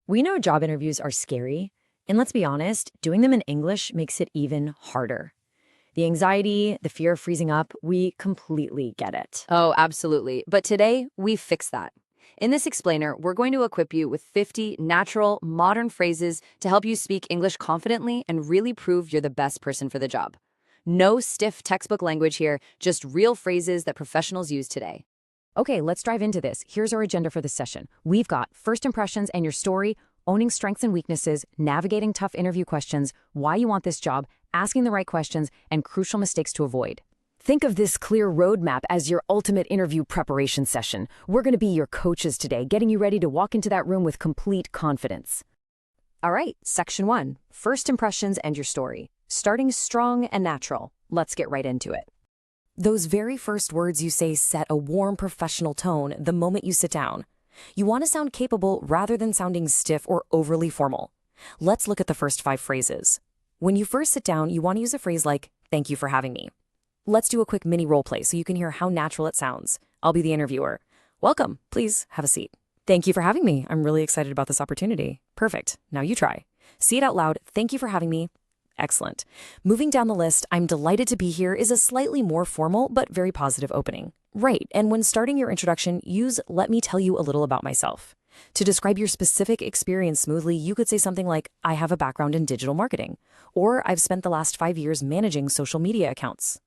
We know job interviews are scary, and let's be honest, doing them in English makes it even harder. The anxiety, the fear of freezing up, we completely get it. Oh, absolutely. But today, we fix that. In this explainer, we're going to equip you with 50 natural, modern phrases to help you speak English confidently and really prove you're the best person for the job. No stiff textbook language here, just real phrases that professionals use today. Okay, let's dive into this. Here's our agenda for this session. We've got first impressions and your story, owning strengths and weaknesses, navigating tough interview questions, why you want this job, asking the right questions, and crucial mistakes to avoid. Think of this clear roadmap as your ultimate interview preparation session. We're going to be your coaches today, getting you ready to walk into that room with complete confidence. All right, section 1, first impressions and your story. Starting strong and natural. Let's get right into it. Those very first words you say set a warm professional tone the moment you sit down. You want to sound capable rather than sounding stiff or overly formal. Let's look at the first 5 phrases. When you first sit down, you want to use a phrase like, "Thank you for having me." Let's do a quick mini role play so you can hear how natural it sounds. I'll be the interviewer. "Welcome. Please have a seat." "Thank you for having me. I'm really excited about this opportunity." "Perfect. Now you try." Say it out loud. "Thank you for having me." Excellent. Moving down the list, "I'm delighted to be here" is a slightly more formal but very positive opening. Right, and when starting your introduction, use "let me tell you a little about myself." To describe your specific experience smoothly, you could say something like, "I have a background in digital marketing," or "I've spent the last 5 years managing social media accounts."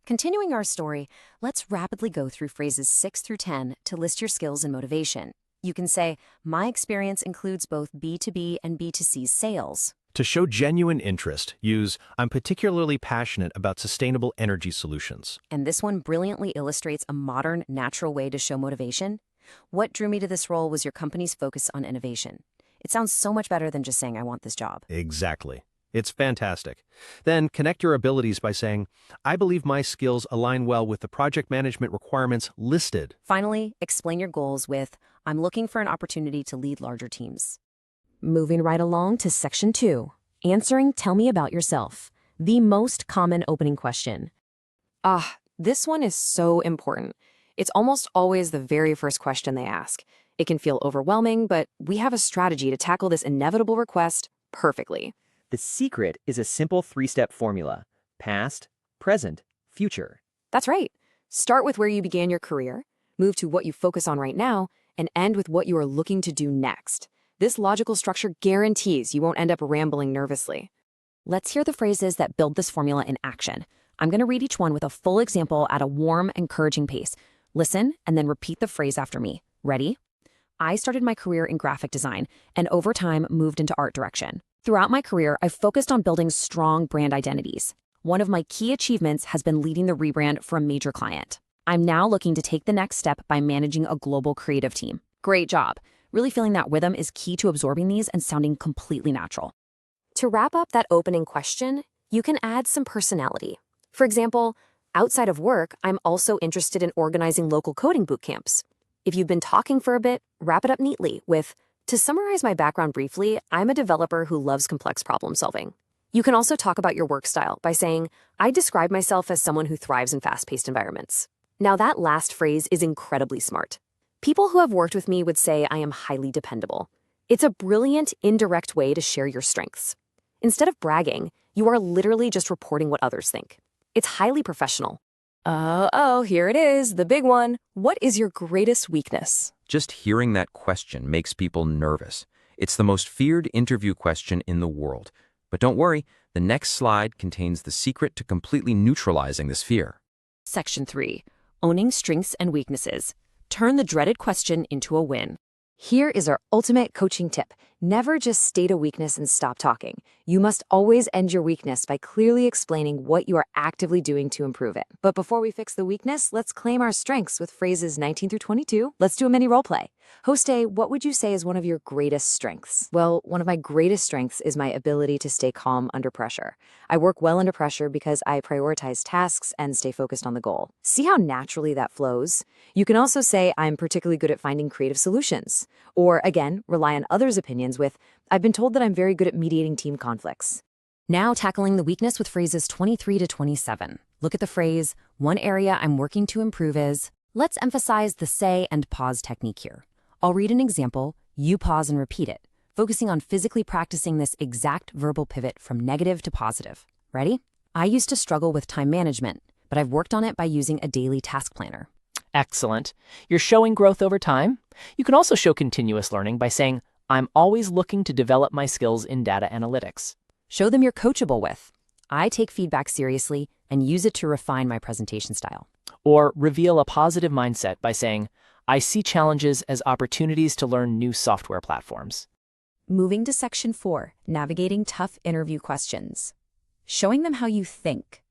Continuing our story, let's rapidly go through phrases 6 through 10 to list your skills and motivation. You can say, "My experience includes both B2B and B2C sales." To show genuine interest, use "I'm particularly passionate about sustainable energy solutions." And this one brilliantly illustrates a modern, natural way to show motivation. "What drew me to this role was your company's focus on innovation." It sounds so much better than just saying, "I want this job." Exactly. It's fantastic. Then connect your abilities by saying, "I believe my skills align well with the project management requirements listed." Finally, explain your goals with, "I'm looking for an opportunity to lead larger teams." Moving right along to section 2, answering "Tell me about yourself," the most common opening question. This one is so important. It's almost always the very first question they ask. It can feel overwhelming, but we have a strategy to tackle this inevitable request perfectly. The secret is a simple 3-step formula: past, present, future. That's right. Start with where you began your career, move to what you focus on right now, and end with what you are looking to do next. This logical structure guarantees you won't end up rambling nervously. Let's hear the phrases that build this formula in action. I'm going to read each one with a full example at a warm, encouraging pace. Listen and then repeat the phrase after me. Ready? "I started my career in graphic design and over time moved into art direction. Throughout my career, I've focused on building strong brand identities. One of my key achievements has been leading the rebrand for a major client. I'm now looking to take the next step by managing a global creative team." Great job. Really feeling that rhythm is key to absorbing these and sounding completely natural. To wrap up that opening question, you can add some personality. For example, "Outside of work, I'm also interested in organizing local coding boot camps." If you've been talking for a bit, wrap it up neatly with, "To summarize my background briefly, I'm a developer who loves complex problem solving." You can also talk about your work style by saying, "I describe myself as someone who thrives in fast-paced environments." Now that last phrase is incredibly smart. People who have worked with me would say I am highly dependable. It's a brilliant, indirect way to share your strengths. Instead of bragging, you are literally just reporting what others think. It's highly professional. Here it is, the big one. What is your greatest weakness? Just hearing that question makes people nervous. It's the most feared interview question in the world. But don't worry, the next slide contains the secret to completely neutralizing this fear. Section 3, owning strengths and weaknesses. Turn the dreaded question into a win. Here is our ultimate coaching tip. Never just state a weakness and stop talking. You must always end your weakness by clearly explaining what you are actively doing to improve it. But before we fix the weakness, let's claim our strengths with phrases 19 through 22. Let's do a mini role play. Host A, what would you say is one of your greatest strengths? Well, one of my greatest strengths is my ability to stay calm under pressure. I work well under pressure because I prioritize tasks and stay focused on the goal. See how naturally that flows? You can also say I'm particularly good at finding creative solutions. Or again, rely on others' opinions with, "I've been told that I'm very good at mediating team conflicts." Now tackling the weakness with phrases 23 to 27. Look at the phrase, "One area I'm working to improve is." Let's emphasize the say and pause technique here. I'll read an example, you pause and repeat it. focusing on physically practicing this exact verbal pivot from negative to positive. Ready? I used to struggle with time management, but I've worked on it by using a daily task planner. Excellent. You're showing growth over time. You can also show continuous learning by saying, I'm always looking to develop my skills in data analytics. Show them you're coachable with. I take feedback seriously and use it to refine my presentation style. Or reveal a positive mindset by saying, I see challenges as opportunities to learn new software platforms. Moving to Section 4, navigating tough interview questions. Showing them how you think.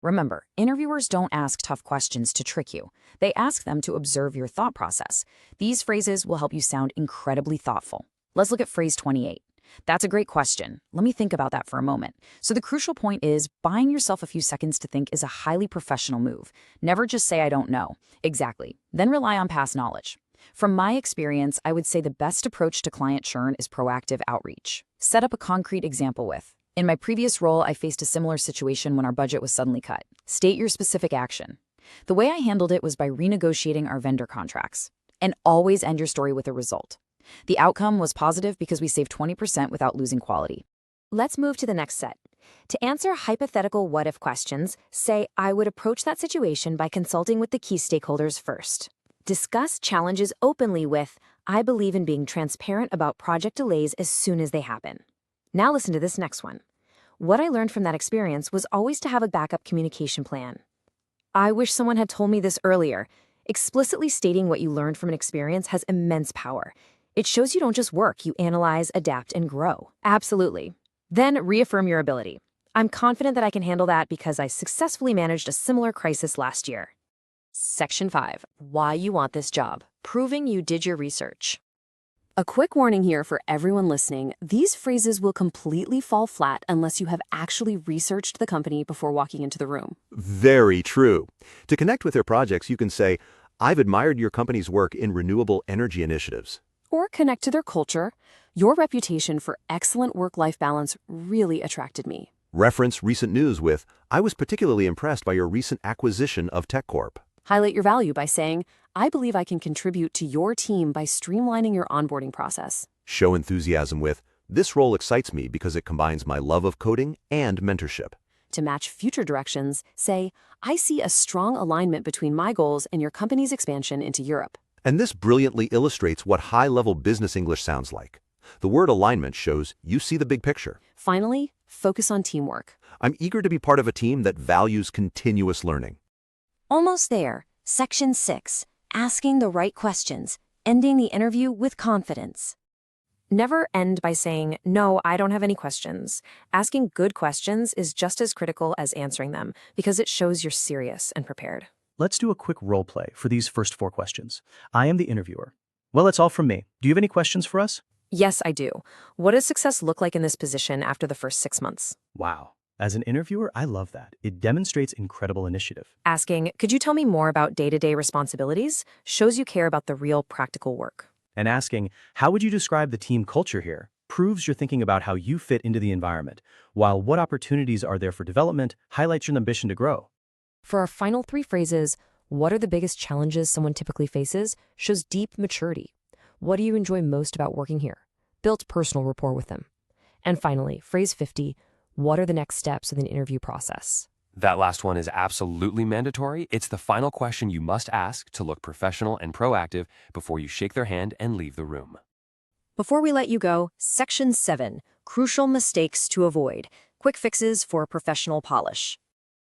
Remember, interviewers don't ask tough questions to trick you. They ask them to observe your thought process. These phrases will help you sound incredibly thoughtful. Let's look at phrase 28. That's a great question. Let me think about that for a moment. So the crucial point is, buying yourself a few seconds to think is a highly professional move. Never just say, I don't know. Exactly. Then rely on past knowledge. From my experience, I would say the best approach to client churn is proactive outreach. Set up a concrete example with, in my previous role, I faced a similar situation when our budget was suddenly cut. State your specific action. The way I handled it was by renegotiating our vendor contracts. And always end your story with a result. The outcome was positive because we saved 20% without losing quality. Let's move to the next set. To answer hypothetical what-if questions, say, I would approach that situation by consulting with the key stakeholders first. Discuss challenges openly with, I believe in being transparent about project delays as soon as they happen. Now listen to this next one. What I learned from that experience was always to have a backup communication plan. I wish someone had told me this earlier. Explicitly stating what you learned from an experience has immense power. It shows you don't just work, you analyze, adapt, and grow. Absolutely. Then reaffirm your ability. I'm confident that I can handle that because I successfully managed a similar crisis last year. Section 5. Why you want this job. Proving you did your research. A quick warning here for everyone listening. These phrases will completely fall flat unless you have actually researched the company before walking into the room. Very true. To connect with their projects, you can say, I've admired your company's work in renewable energy initiatives. Or connect to their culture. Your reputation for excellent work-life balance really attracted me. Reference recent news with, I was particularly impressed by your recent acquisition of TechCorp. Highlight your value by saying, I believe I can contribute to your team by streamlining your onboarding process. Show enthusiasm with, this role excites me because it combines my love of coding and mentorship. To match future directions, say, I see a strong alignment between my goals and your company's expansion into Europe. And this brilliantly illustrates what high-level business English sounds like. The word alignment shows you see the big picture. Finally, focus on teamwork. I'm eager to be part of a team that values continuous learning. Almost there. Section 6. Asking the right questions. Ending the interview with confidence. Never end by saying, no, I don't have any questions. Asking good questions is just as critical as answering them because it shows you're serious and prepared. Let's do a quick role play for these first 4 questions. I am the interviewer. Well, that's all from me. Do you have any questions for us? Yes, I do. What does success look like in this position after the first 6 months? Wow. As an interviewer, I love that. It demonstrates incredible initiative. Asking, could you tell me more about day-to-day responsibilities? Shows you care about the real practical work. And asking, how would you describe the team culture here? Proves you're thinking about how you fit into the environment, while what opportunities are there for development highlights your ambition to grow. For our final 3 phrases, what are the biggest challenges someone typically faces? Shows deep maturity. What do you enjoy most about working here? Built personal rapport with them. And finally, phrase 50, what are the next steps of an interview process? That last one is absolutely mandatory. It's the final question you must ask to look professional and proactive before you shake their hand and leave the room. Before we let you go, Section 7. Crucial mistakes to avoid. Quick fixes for professional polish.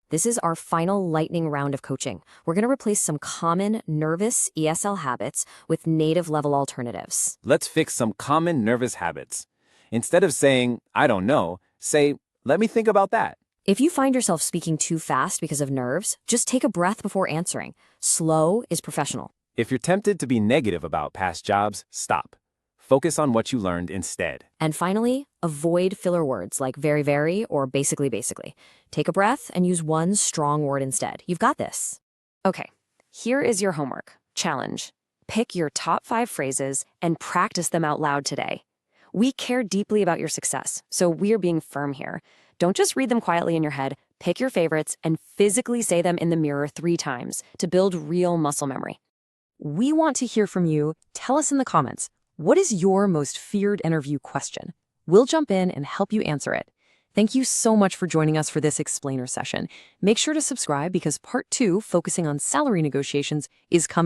This is our final lightning round of coaching. We're going to replace some common nervous ESL habits with native-level alternatives. Let's fix some common nervous habits. Instead of saying, I don't know, say, let me think about that. If you find yourself speaking too fast because of nerves, just take a breath before answering. Slow is professional. If you're tempted to be negative about past jobs, stop. Focus on what you learned instead. And finally, avoid filler words like very, very, or basically. Take a breath and use one strong word instead. You've got this. Okay, here is your homework. Challenge. Pick your top 5 phrases and practice them out loud today. We care deeply about your success, so we're being firm here. Don't just read them quietly in your head. Pick your favorites and physically say them in the mirror 3 times to build real muscle memory. We want to hear from you. Tell us in the comments. What is your most feared interview question? We'll jump in and help you answer it. Thank you so much for joining us for this explainer session. Make sure to subscribe because part 2, focusing on salary negotiations, is coming.